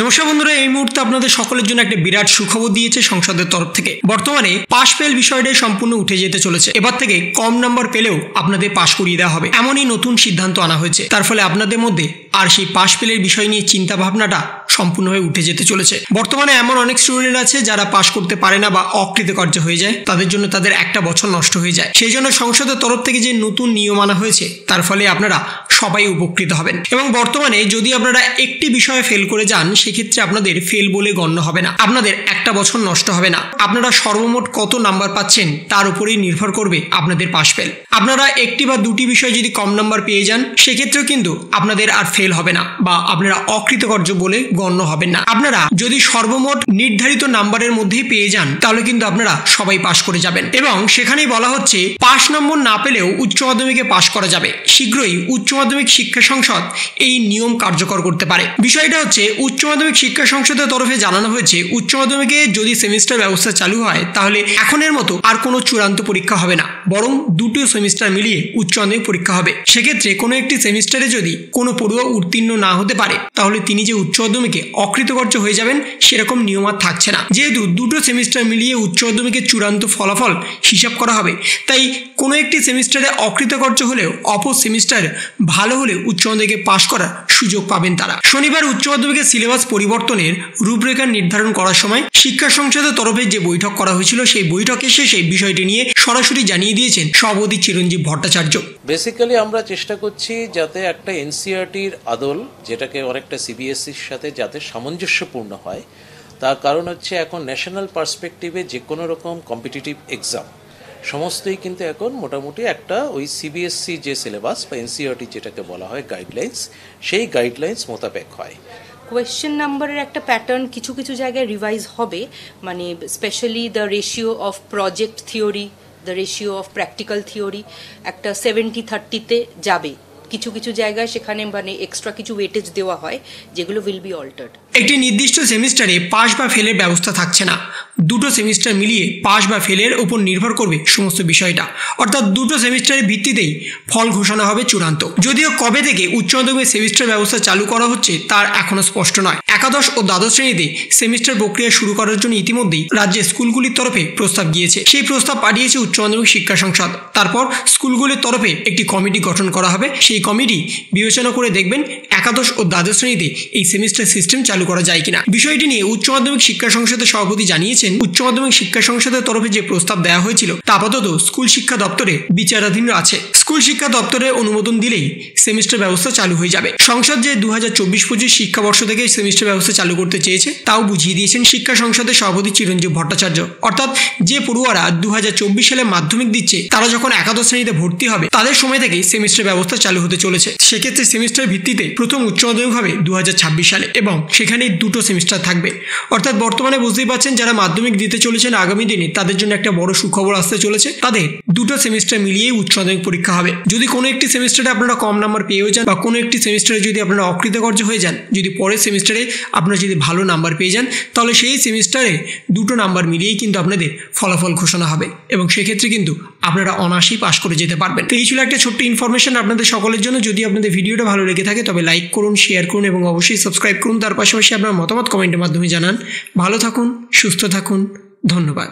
নমস্কার বন্ধুরা, এই মুহূর্তে আপনাদের সকলের জন্য একটা বিরাট সুখবর দিয়েছে সংসদের তরফ থেকে। বর্তমানে পাস ফেল বিষয়টাই সম্পূর্ণ উঠে যেতে চলেছে। এবার থেকে কম নাম্বার পেলেও আপনাদের পাস করিয়ে দেওয়া হবে, এমনই নতুন সিদ্ধান্ত আনা হয়েছে। তার ফলে আপনাদের মধ্যে আর সেই পাস ফেলের বিষয় নিয়ে চিন্তা ভাবনাটা সম্পূর্ণভাবে উঠে যেতে চলেছে। বর্তমানে এমন অনেক স্টুডেন্ট আছে যারা পাস করতে পারে না বা অকৃতকার্য হয়ে যায়, তাদের জন্য তাদের একটা বছর নষ্ট হয়ে যায়। সেই জন্য সংসদের তরফ থেকে যে নতুন নিয়ম আনা হয়েছে তার ফলে আপনারা সবাই উপকৃত হবেন। এবং বর্তমানে যদি আপনারা একটি বিষয়ে ফেল করে যান, সেক্ষেত্রে আপনাদের ফেল বলে গণ্য হবে না, আপনাদের একটা বছর নষ্ট হবে না। আপনারা সর্বমোট কত নাম্বার পাচ্ছেন তার উপরেই নির্ভর করবে আপনাদের পাস ফেল। আপনারা একটি বা দুটি বিষয় যদি কম নাম্বার পেয়ে যান, সেক্ষেত্রেও কিন্তু আপনাদের আর ফেল হবে না বা আপনারা অকৃতকার্য বলে গণ্য হবেন না। আপনারা যদি সর্বমোট নির্ধারিত নাম্বারের মধ্যেই পেয়ে যান, তাহলে কিন্তু আপনারা সবাই পাস করে যাবেন। এবং সেখানেই বলা হচ্ছে পাস নম্বর না পেলেও উচ্চ মাধ্যমিকে পাস করা যাবে। শীঘ্রই উচ্চ মাধ্যমিক শিক্ষা সংসদ এই নিয়ম কার্যকর করতে পারে। বিষয়টা হচ্ছে উচ্চ মাধ্যমিক শিক্ষা সংসদের তরফে জানানো হয়েছে, উচ্চ মাধ্যমিকে যদি সেমিস্টার ব্যবস্থা চালু হয়, তাহলে এখনের মতো আর কোনো চূড়ান্ত পরীক্ষা হবে না, বরং দুটো সেমিস্টার মিলিয়ে উচ্চ মাধ্যমিক পরীক্ষা হবে। সেক্ষেত্রে কোনো একটি সেমিস্টারে যদি কোনো পড়ুয়া উত্তীর্ণ না হতে পারে, তাহলে তিনি যে উচ্চ মাধ্যমিকে অকৃতকার্য হয়ে যাবেন সেরকম নিয়ম আর থাকছে না। যেহেতু দুটো সেমিস্টার মিলিয়ে উচ্চ মাধ্যমিকের চূড়ান্ত ফলাফল হিসাব করা হবে, তাই কোনো একটি সেমিস্টারে অকৃতকার্য হলেও অপর সেমিস্টার ভালো হলে উচ্চ মাধ্যমিকে পাশ করার সুযোগ পাবেন তারা। শনিবার উচ্চ মাধ্যমিকের সিলেবাস পরিবর্তনের রূপরেখা নির্ধারণ করার সময় শিক্ষা সংসদের তরফে যে বৈঠক করা হয়েছিল, সেই বৈঠকে শেষে বিষয়টি নিয়ে সরাসরি জানিয়ে দিয়েছেন সভাপতি চিরঞ্জীব ভট্টাচার্য। বেসিক্যালি আমরা চেষ্টা করছি যাতে একটা এনসিইআরটির আদল, যেটাকে অনেকটা সিবিএসসির সাথে যাতে সামঞ্জস্যপূর্ণ হয়। তার কারণ হচ্ছে এখন ন্যাশনাল পার্সপেক্টিভে যে কোনো রকম কম্পিটিটিভ এক্সাম সমস্তই কিন্তু এখন মোটামুটি একটা ওই সিবিএসসি যে সিলেবাস বা এনসিইআরটি যেটাকে বলা হয় গাইডলাইন্স, সেই গাইডলাইন্স মোতাবেক হয়। কোয়েশ্চেন নাম্বারের একটা প্যাটার্ন কিছু কিছু জায়গায় রিভাইজ হবে, মানে specially the ratio of project theory, the ratio of practical theory একটা 70-30-তে যাবে। কিছু কিছু জায়গায় সেখানে মানে এক্সট্রা কিছু ওয়েটেজ দেওয়া হয়, যেগুলো উইল বি অল্টার্ড। একটি নির্দিষ্ট সেমিস্টারে পাস বা ফেলের ব্যবস্থা থাকছে না, দুটো সেমিস্টার মিলিয়ে পাস বা ফেলের উপর নির্ভর করবে সমস্ত বিষয়টা। অর্থাৎ দুটো সেমিস্টারের ভিত্তিতেই ফল ঘোষণা হবে চূড়ান্ত। যদিও কবে থেকে উচ্চ মাধ্যমিক সেমিস্টার ব্যবস্থা চালু করা হচ্ছে তার এখনো স্পষ্ট নয়। একাদশ ও দ্বাদশ শ্রেণীতে সেমিস্টার প্রক্রিয়া শুরু করার জন্য ইতিমধ্যেই রাজ্যের স্কুলগুলির তরফে প্রস্তাব গিয়েছে। সেই প্রস্তাব পাঠিয়েছে উচ্চ মাধ্যমিক শিক্ষা সংসদ। তারপর স্কুলগুলির তরফে একটি কমিটি গঠন করা হবে। সেই কমিটি বিবেচনা করে দেখবেন একাদশ ও দ্বাদশ শ্রেণীতে এই সেমিস্টার সিস্টেম চালু করা যায় কিনা। বিষয়টি নিয়ে উচ্চ মাধ্যমিক শিক্ষা সংসদের সভাপতি জানিয়েছেন, উচ্চ মাধ্যমিক শিক্ষা সংসদের তরফে যে প্রস্তাব দেওয়া হয়েছিল তা আপাতত স্কুল শিক্ষা দপ্তরে বিচারাধীন আছে। স্কুল শিক্ষা দপ্তরের অনুমোদন দিলেই সেমিস্টার ব্যবস্থা চালু হয়ে যাবে। সংসদ যে 2024-25 শিক্ষাবর্ষ থেকে সেমিস্টার ব্যবস্থা চালু করতে চেয়েছে তাও বুঝিয়ে দিয়েছেন শিক্ষা সংসদের সভাপতি চিরঞ্জীব ভট্টাচার্য। অর্থাৎ যে পড়ুয়ারা 2024 সালে মাধ্যমিক দিচ্ছে, তারা যখন একাদশ শ্রেণীতে ভর্তি হবে তাদের সময় থেকেই সেমিস্টার ব্যবস্থা চালু হতে চলেছে। সেক্ষেত্রে সেমিস্টার ভিত্তিতে প্রথম উচ্চ মাধ্যমিক হবে 2026 সালে এবং সেখানে দুটো সেমিস্টার থাকবে। অর্থাৎ বর্তমানে বুঝতেই পারছেন যারা মাধ্যমিক দিতে চলেছেন আগামী দিনে, তাদের জন্য একটা বড় সুখবর আসতে চলেছে। তাদের দুটো সেমিস্টার মিলিয়েই উচ্চ মাধ্যমিক পরীক্ষা হবে। যদি কোনো একটি সেমিস্টারে আপনারা কম নাম্বার পেয়েও যান বা কোনো একটি সেমিস্টারে যদি আপনারা অকৃতকার্য হয়ে যান, যদি পরের সেমিস্টারে আপনারা যদি ভালো নাম্বার পেয়ে যান, তাহলে সেই সেমিস্টারে দুটো নাম্বার মিলিয়েই কিন্তু আপনাদের ফলাফল ঘোষণা হবে এবং সেক্ষেত্রে কিন্তু আপনারা অনায়াসেই পাস করে যেতে পারবেন। তো এই ছিল একটা ছোট্ট ইনফরমেশন আপনাদের সকলের জন্য। যদি আপনাদের ভিডিওটা ভালো লেগে থাকে তবে লাইক করুন, শেয়ার করুন এবং অবশ্যই সাবস্ক্রাইব করুন। তার পাশাপাশি আপনার মতামত কমেন্টের মাধ্যমে জানান। ভালো থাকুন, সুস্থ থাকুন, ধন্যবাদ।